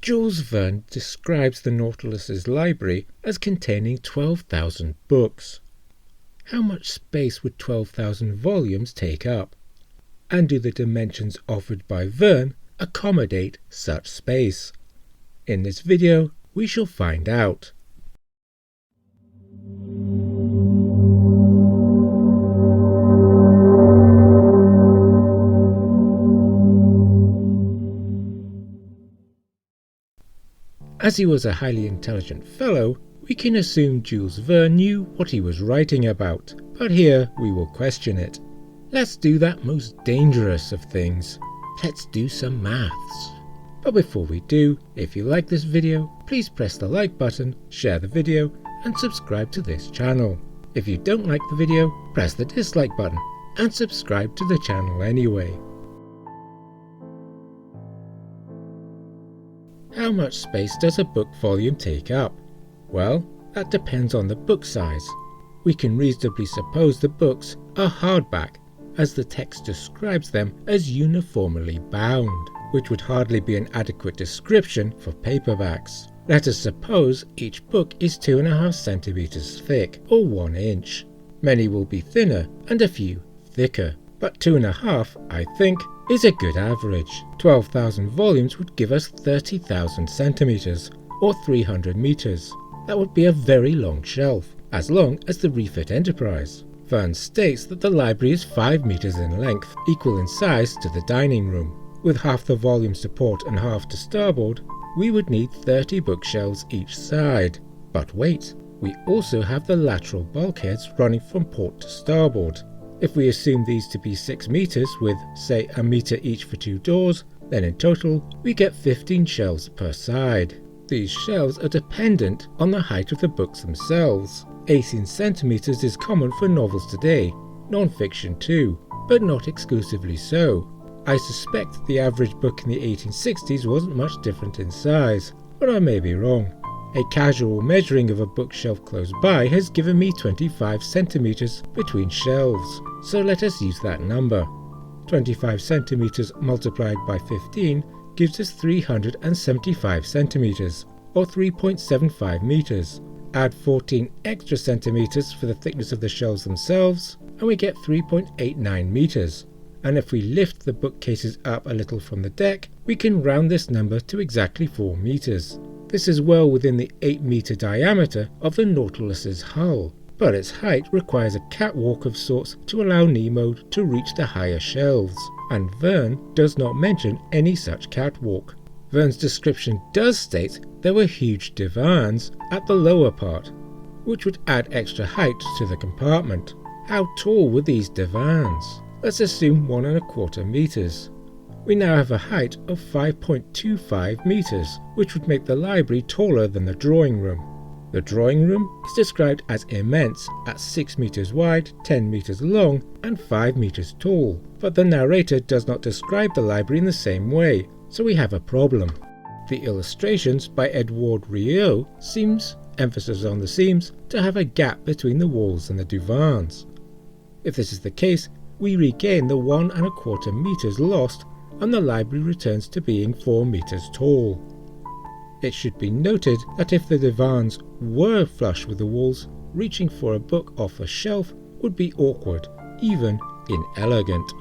Jules Verne describes the Nautilus's library as containing 12,000 books. How much space would 12,000 volumes take up? And do the dimensions offered by Verne accommodate such space? In this video, we shall find out. As he was a highly intelligent fellow, we can assume Jules Verne knew what he was writing about, but here we will question it. Let's do that most dangerous of things. Let's do some maths. But before we do, if you like this video, please press the like button, share the video, and subscribe to this channel. If you don't like the video, press the dislike button, and subscribe to the channel anyway. How much space does a book volume take up? Well, that depends on the book size. We can reasonably suppose the books are hardback, as the text describes them as uniformly bound, which would hardly be an adequate description for paperbacks. Let us suppose each book is 2.5 centimeters thick, or 1 inch. Many will be thinner and a few thicker, but 2.5, I think, is a good average. 12,000 volumes would give us 30,000 centimeters, or 300 meters. That would be a very long shelf, as long as the refit Enterprise. Verne states that the library is 5 meters in length, equal in size to the dining room. With half the volumes to port and half to starboard, we would need 30 bookshelves each side. But wait, we also have the lateral bulkheads running from port to starboard. If we assume these to be 6 meters with, say, a meter each for 2 doors, then in total we get 15 shelves per side. These shelves are dependent on the height of the books themselves. 18 centimeters is common for novels today, non-fiction too, but not exclusively so. I suspect the average book in the 1860s wasn't much different in size, but I may be wrong. A casual measuring of a bookshelf close by has given me 25 centimeters between shelves, so let us use that number. 25 centimeters multiplied by 15 gives us 375 centimeters, or 3.75 meters. Add 14 extra centimeters for the thickness of the shelves themselves, and we get 3.89 meters. And if we lift the bookcases up a little from the deck, we can round this number to exactly 4 meters. This is well within the 8-meter diameter of the Nautilus's hull, but its height requires a catwalk of sorts to allow Nemo to reach the higher shelves, and Verne does not mention any such catwalk. Verne's description does state there were huge divans at the lower part, which would add extra height to the compartment. How tall were these divans? Let's assume 1.25 meters. We now have a height of 5.25 meters, which would make the library taller than the drawing room. The drawing room is described as immense at 6 meters wide, 10 meters long, and 5 meters tall, but the narrator does not describe the library in the same way, so we have a problem. The illustrations by Edouard Rieu seems, emphasis on the seams, to have a gap between the walls and the divans. If this is the case, we regain the 1.25 meters lost, and the library returns to being 4 meters tall. It should be noted that if the divans were flush with the walls, reaching for a book off a shelf would be awkward, even inelegant.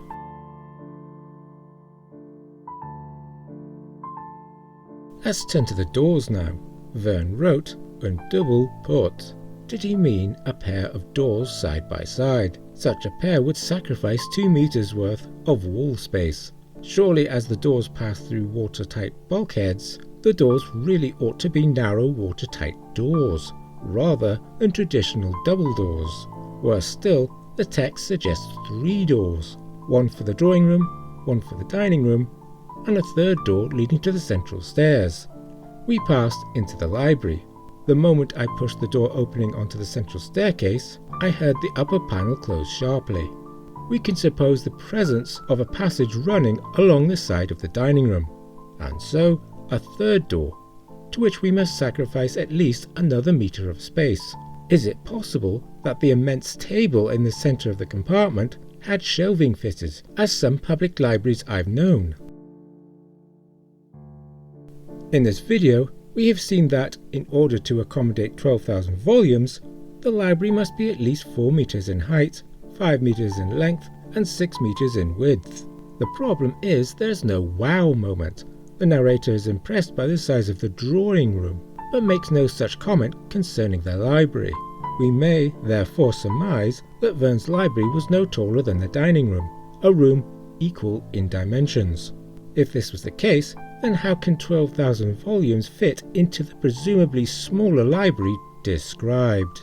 Let's turn to the doors now. Verne wrote, "Un double porte." Did he mean a pair of doors side by side? Such a pair would sacrifice 2 meters worth of wall space. Surely as the doors pass through watertight bulkheads, the doors really ought to be narrow watertight doors, rather than traditional double doors. Worse still, the text suggests 3 doors, one for the drawing room, one for the dining room, and a third door leading to the central stairs. We passed into the library. The moment I pushed the door opening onto the central staircase, I heard the upper panel close sharply. We can suppose the presence of a passage running along the side of the dining room, and so a third door, to which we must sacrifice at least another meter of space. Is it possible that the immense table in the centre of the compartment had shelving fitted, as some public libraries I've known? In this video, we have seen that, in order to accommodate 12,000 volumes, the library must be at least 4 meters in height, 5 meters in length, and 6 meters in width. The problem is there's no wow moment. The narrator is impressed by the size of the drawing room, but makes no such comment concerning the library. We may therefore surmise that Verne's library was no taller than the dining room, a room equal in dimensions. If this was the case, then how can 12,000 volumes fit into the presumably smaller library described?